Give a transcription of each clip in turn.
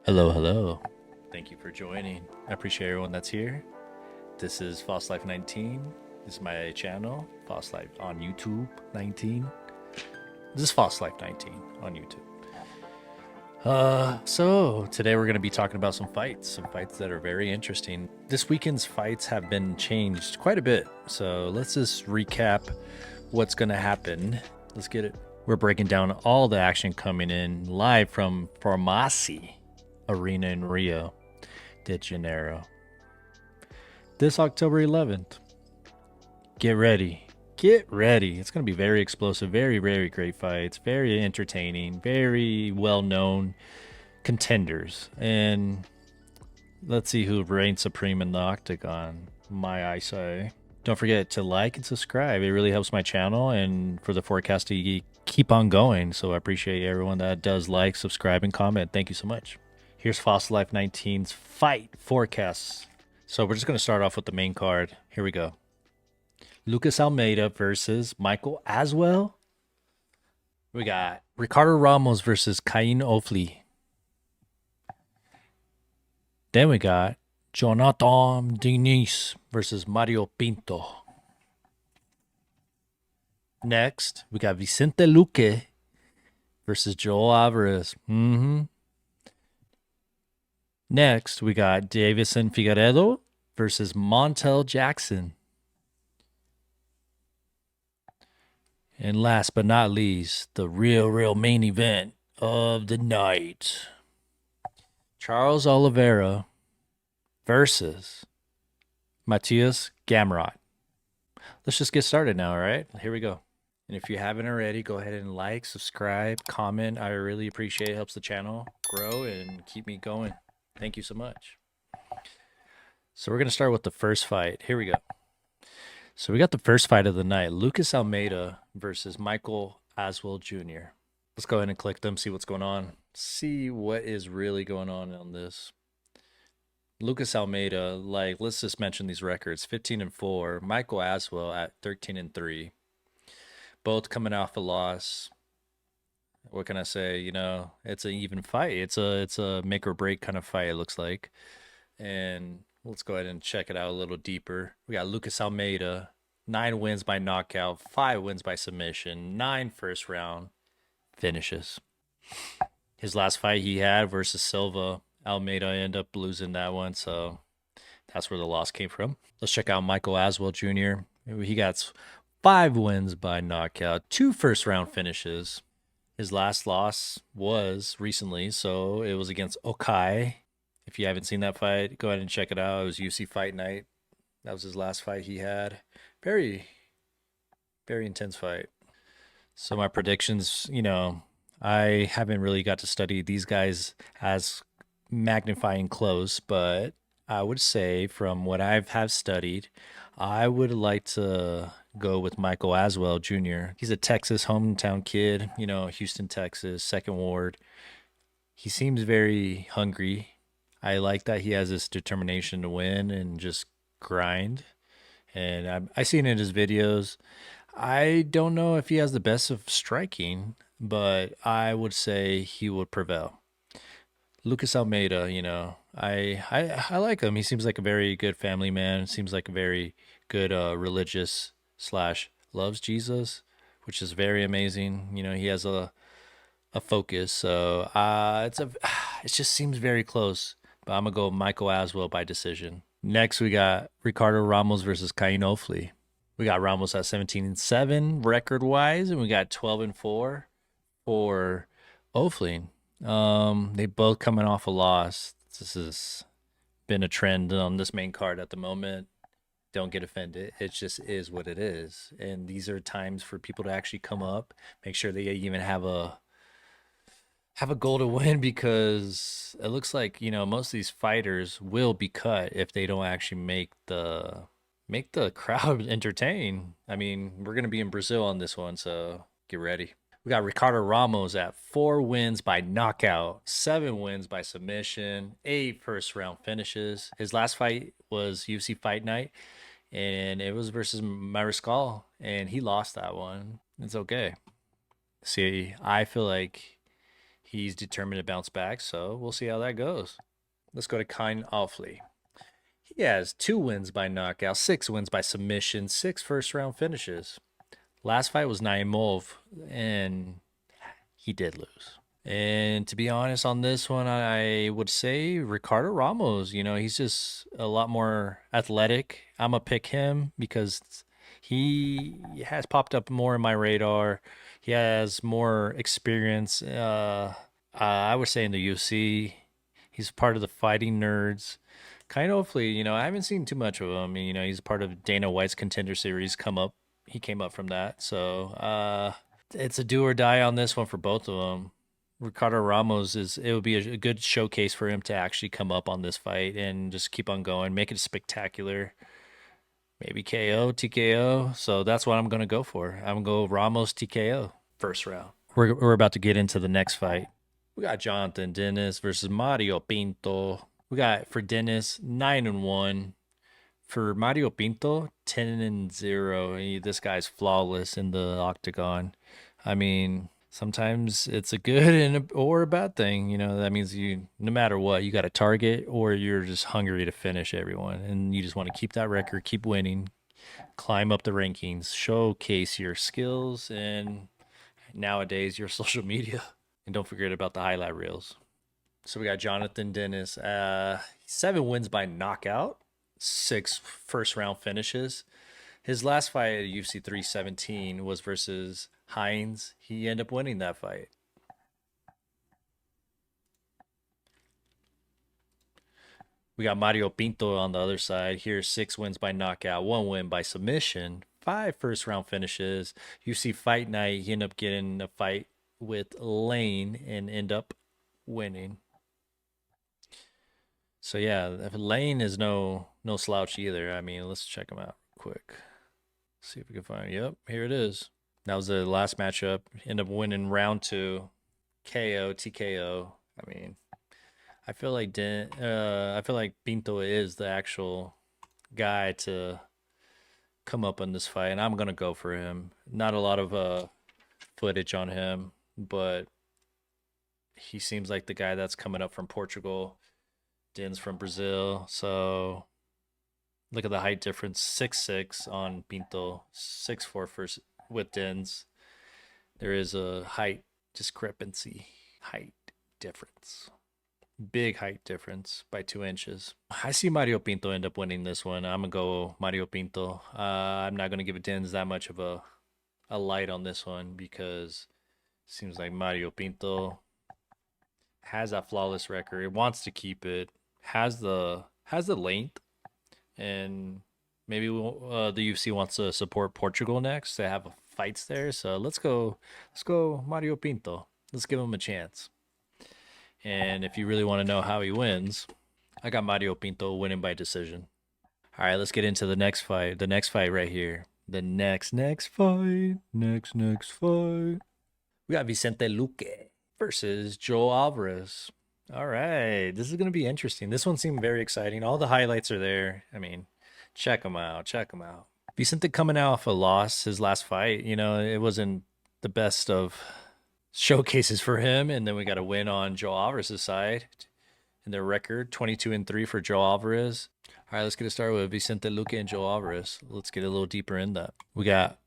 Hello, hello. Thank you for joining. I appreciate everyone that's here. This is False Life 19. This is my channel, False Life on YouTube 19. This is False Life 19 on YouTube. So today we're going to be talking about some fights that are very interesting. This weekend's fights have been changed quite a bit. So let's just recap what's going to happen. Let's get it. We're breaking down all the action coming in live from Farmasi Arena in Rio de Janeiro. This October 11th. Get ready. Get ready. It's going to be very explosive, very, very great fights, very entertaining, very well-known contenders. And let's see who reigns supreme in the octagon, I say. Don't forget to like and subscribe. It really helps my channel and for the forecast to keep on going. So I appreciate everyone that does like, subscribe, and comment. Thank you so much. Here's False Life 19's fight forecasts. So we're just going to start off with the main card. Here we go. Lucas Almeida versus Michael Aswell. We got Ricardo Ramos versus Kaan Ofli. Then we got Jhonata Diniz versus Mario Pinto. Next, we got Vicente Luque versus Alvarez. Next, we got Deiveson Figueiredo versus Montel Jackson. And last but not least, the real main event of the night. Charles Oliveira versus Mateusz Gamrot. Let's just get started now, all right? Here we go. And if you haven't already, go ahead and like, subscribe, comment. I really appreciate it. It helps the channel grow and keep me going. Thank you so much. So we're going to start with the first fight. Here we go. So we got the first fight of the night. Lucas Almeida versus Michael Aswell Jr. Let's go ahead and click them, see what's going on. See what is really going on this. Lucas Almeida, let's just mention these records. 15-4. Michael Aswell at 13-3. Both coming off a loss. What can I say? You know, it's an even fight. It's a make or break kind of fight, it looks like. And let's go ahead and check it out a little deeper. We got Lucas Almeida, 9 wins by knockout, 5 wins by submission, 9 first round finishes. His last fight he had versus Silva, Almeida ended up losing that one, so that's where the loss came from. Let's check out Michael Aswell Jr. He got 5 wins by knockout, 2 first round finishes. His last loss was recently, so it was against Okai. If you haven't seen that fight, go ahead and check it out. It was UFC Fight Night. That was his last fight he had. Very, very intense fight. So my predictions, you know, I haven't really got to study these guys as magnifying close, but I would say from what I have studied, I would like to go with Michael Aswell Jr. He's a Texas hometown kid, you know, Houston, Texas, second ward. He seems very hungry. I like that he has this determination to win and just grind. And I seen in his videos. I don't know if he has the best of striking, but I would say he would prevail. Lucas Almeida, you know, I like him. He seems like a very good family man. Seems like a very good religious / loves Jesus, which is very amazing. You know, he has a focus. So it just seems very close. But I'm gonna go Michael Aswell by decision. Next, we got Ricardo Ramos versus Kaan Ofli. We got Ramos at 17-7 record wise, and we got 12-4 for Ofli. They both coming off a loss. This has been a trend on this main card at the moment. Don't get offended. It just is what it is. And these are times for people to actually come up, make sure they even have a goal to win, because it looks like, you know, most of these fighters will be cut if they don't actually make the crowd entertain. I mean, we're going to be in Brazil on this one, so get ready. We got Ricardo Ramos at 4 wins by knockout, 7 wins by submission, 8 first round finishes. His last fight was UFC Fight Night, and it was versus Mariscal, and he lost that one. It's okay. See, I feel like he's determined to bounce back, so we'll see how that goes. Let's go to Kaan Ofli. He has 2 wins by knockout, 6 wins by submission, 6 first-round finishes. Last fight was Naimov, and he did lose. And to be honest on this one, I would say Ricardo Ramos. He's just a lot more athletic. I'm going to pick him because he has popped up more in my radar. He has more experience. I would say in the UFC. He's part of the fighting nerds. Kind of hopefully, I haven't seen too much of him. He's part of Dana White's Contender Series He came up from that. So it's a do or die on this one for both of them. Ricardo Ramos it would be a good showcase for him to actually come up on this fight and just keep on going, make it spectacular. Maybe KO, TKO. So that's what I'm going to go for. I'm going to go Ramos TKO first round. We're about to get into the next fight. We got Jhonata and Diniz versus Mario Pinto. We got for Diniz 9-1. For Mario Pinto 10-0. This guy's flawless in the octagon. I mean, sometimes it's a good or a bad thing. That means no matter what, you got a target or you're just hungry to finish everyone. And you just want to keep that record, keep winning, climb up the rankings, showcase your skills, and nowadays your social media. And don't forget about the highlight reels. So we got Jonathan Diniz, 7 wins by knockout, 6 first-round finishes. His last fight at UFC 317 was versus Hines. He ended up winning that fight. We got Mario Pinto on the other side. Here's 6 wins by knockout, 1 win by submission, 5 first-round finishes. UFC Fight Night, he ended up getting a fight with Lane and end up winning. So yeah, Lane is no slouch either. I mean, let's check him out quick. See if we can find. Yep, here it is. That was the last matchup. End up winning round 2, KO, TKO. I mean, I feel like Pinto is the actual guy to come up in this fight, and I'm gonna go for him. Not a lot of footage on him, but he seems like the guy that's coming up from Portugal. Din's from Brazil, so look at the height difference: 6'6" on Pinto, 6'4" with Dins. There is a height discrepancy, height difference, big height difference by 2 inches. I see Mario Pinto end up winning this one. I'm gonna go Mario Pinto. I'm not gonna give Dins that much of a light on this one because it seems like Mario Pinto has that flawless record. It wants to keep it. Has the length, and maybe the UFC wants to support Portugal next. They have fights there, so let's go Mario Pinto. Let's give him a chance. And if you really want to know how he wins, I got Mario Pinto winning by decision. All right, let's get into the next fight. The next fight right here. The next fight. Next fight. We got Vicente Luque versus Joe Alvarez. All right, this is going to be interesting. This one seemed very exciting. All the highlights are there. I mean, check them out. Vicente coming out off a loss, his last fight. It wasn't the best of showcases for him. And then we got a win on Joe Alvarez's side. And their record, 22-3 for Joe Alvarez. All right, let's get it started with Vicente Luque and Joe Alvarez. Let's get a little deeper in that. We got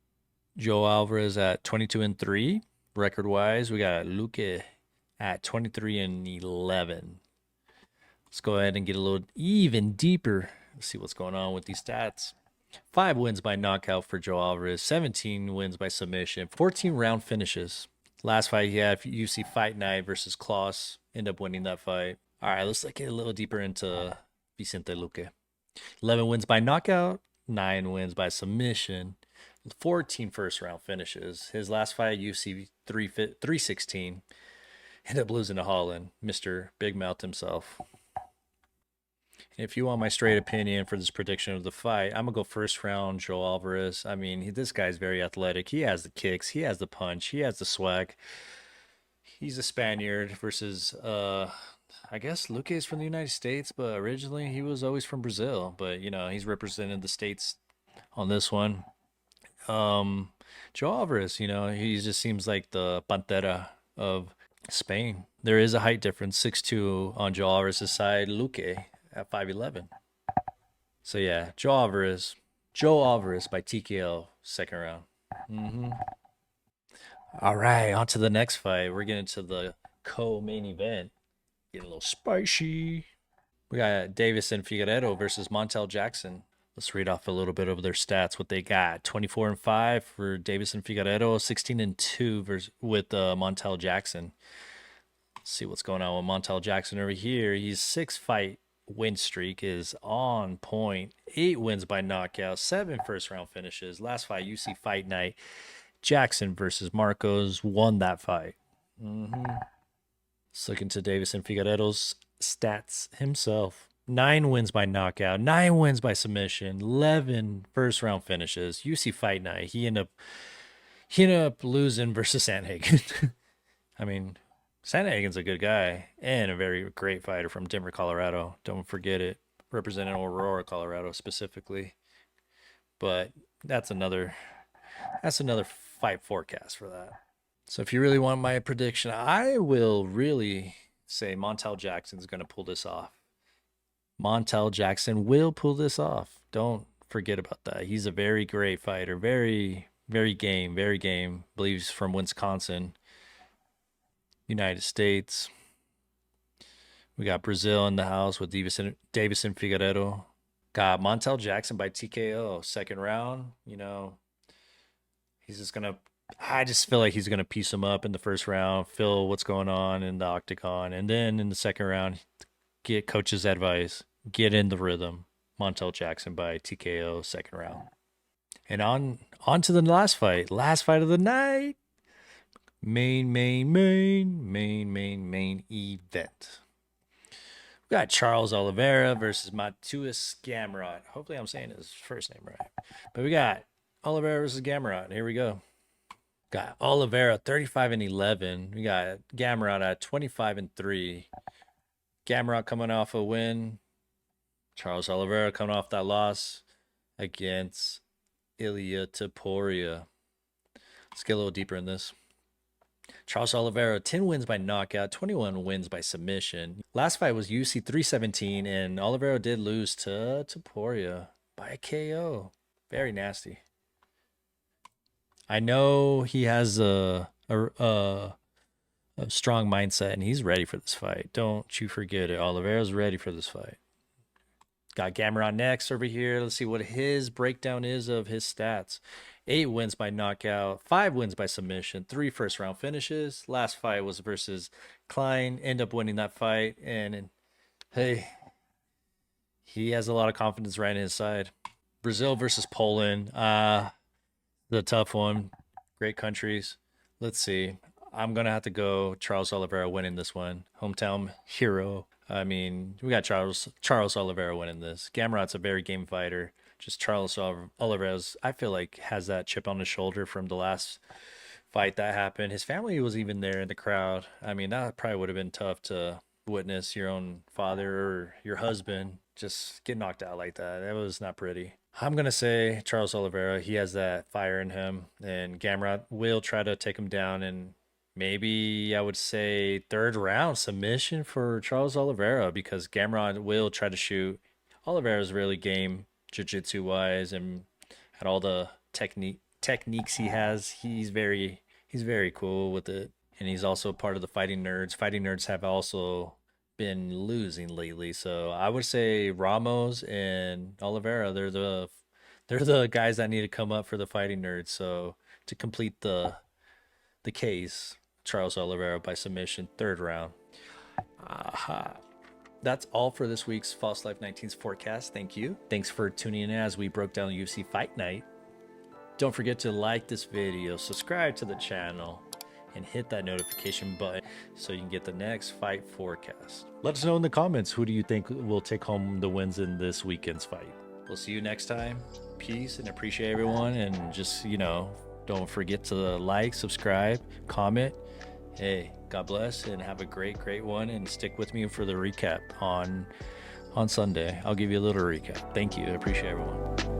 Joe Alvarez at 22-3. Record-wise, we got Luque at 23-11. Let's go ahead and get a little even deeper. Let's see what's going on with these stats. 5 wins by knockout for Joe Alvarez, 17 wins by submission, 14 round finishes. Last fight he had UFC Fight Night versus Klaus. Ended up winning that fight. All right, let's get a little deeper into Vicente Luque. 11 wins by knockout, 9 wins by submission, 14 first round finishes. His last fight, UFC 316, ended up losing to Holland, Mr. Big Mouth himself. If you want my straight opinion for this prediction of the fight, I'm going to go first round Joe Alvarez. I mean, this guy's very athletic. He has the kicks. He has the punch. He has the swag. He's a Spaniard versus, I guess Luque is from the United States, but originally he was always from Brazil. But, he's represented the States on this one. Joe Alvarez, he just seems like the Pantera of Spain. There is a height difference, 6'2" on Joe Alvarez's side. Luque at 5'11". So yeah, Joe Alvarez by TKO, second round. All right, on to the next fight. We're getting to the co-main event. Getting a little spicy. We got Deiveson Figueiredo versus Montel Jackson. Let's read off a little bit of their stats. What they got: 24-5 for Deiveson Figueiredo, 16-2 with Montel Jackson. Let's see what's going on with Montel Jackson over here. His 6-fight win streak is on point. 8 wins by knockout, 7 first-round finishes. Last fight, UFC Fight Night, Jackson versus Marcos, won that fight. Let's look into Deiveson Figueiredo's stats himself. 9 wins by knockout, 9 wins by submission, 11 first-round finishes. UFC Fight Night, he ended up losing versus Sandhagen. I mean, Sandhagen's a good guy and a very great fighter from Denver, Colorado. Don't forget it. Representing Aurora, Colorado specifically. But that's another fight forecast for that. So if you really want my prediction, I will really say Montel Jackson's going to pull this off. Montel Jackson will pull this off. Don't forget about that. He's a very great fighter. Very, very game. Believes from Wisconsin, United States. We got Brazil in the house with Deiveson Figueiredo. Got Montel Jackson by TKO, second round. You know, I just feel like he's going to piece him up in the first round, feel what's going on in the octagon. And then in the second round, get coach's advice, get in the rhythm. Montel Jackson by TKO, second round. And on to the last fight of the night. Main event. We got Charles Oliveira versus Mateusz Gamrot. Hopefully I'm saying his first name right. But we got Oliveira versus Gamrot. Here we go. Got Oliveira 35-11. We got Gamrot at 25-3. Gamrot coming off a win. Charles Oliveira coming off that loss against Ilia Topuria. Let's get a little deeper in this. Charles Oliveira, 10 wins by knockout, 21 wins by submission. Last fight was UFC 317, and Oliveira did lose to Topuria by a KO. Very nasty. I know he has a strong mindset, and he's ready for this fight. Don't you forget it. Oliveira's ready for this fight. Got Gamrot next over here. Let's see what his breakdown is of his stats. 8 wins by knockout, 5 wins by submission, 3 first-round finishes. Last fight was versus Klein. End up winning that fight. And hey, he has a lot of confidence right in his side. Brazil versus Poland. The tough one. Great countries. Let's see. I'm going to have to go Charles Oliveira winning this one. Hometown hero. I mean, we got Charles Oliveira winning this. Gamrot's a very game fighter. Just Charles Oliveira, I feel like, has that chip on his shoulder from the last fight that happened. His family was even there in the crowd. I mean, that probably would have been tough to witness your own father or your husband just get knocked out like that. That was not pretty. I'm going to say Charles Oliveira, he has that fire in him, and Gamrot will try to take him down, and maybe I would say third round submission for Charles Oliveira, because Gamrot will try to shoot. Oliveira's really game jiu-jitsu wise, and at all the techniques he has, he's very cool with it. And he's also part of the Fighting Nerds. Fighting Nerds have also been losing lately, so I would say Ramos and Oliveira, they're the guys that need to come up for the Fighting Nerds. So to complete the case, Charles Oliveira by submission, third round. That's all for this week's False Life 19's forecast. Thank you. Thanks for tuning in as we broke down UFC Fight Night. Don't forget to like this video, subscribe to the channel, and hit that notification button so you can get the next fight forecast. Let us know in the comments, who do you think will take home the wins in this weekend's fight? We'll see you next time. Peace, and appreciate everyone. And just, don't forget to like, subscribe, comment. Hey, God bless, and have a great one, and stick with me for the recap on Sunday. I'll give you a little recap. Thank you. I appreciate everyone.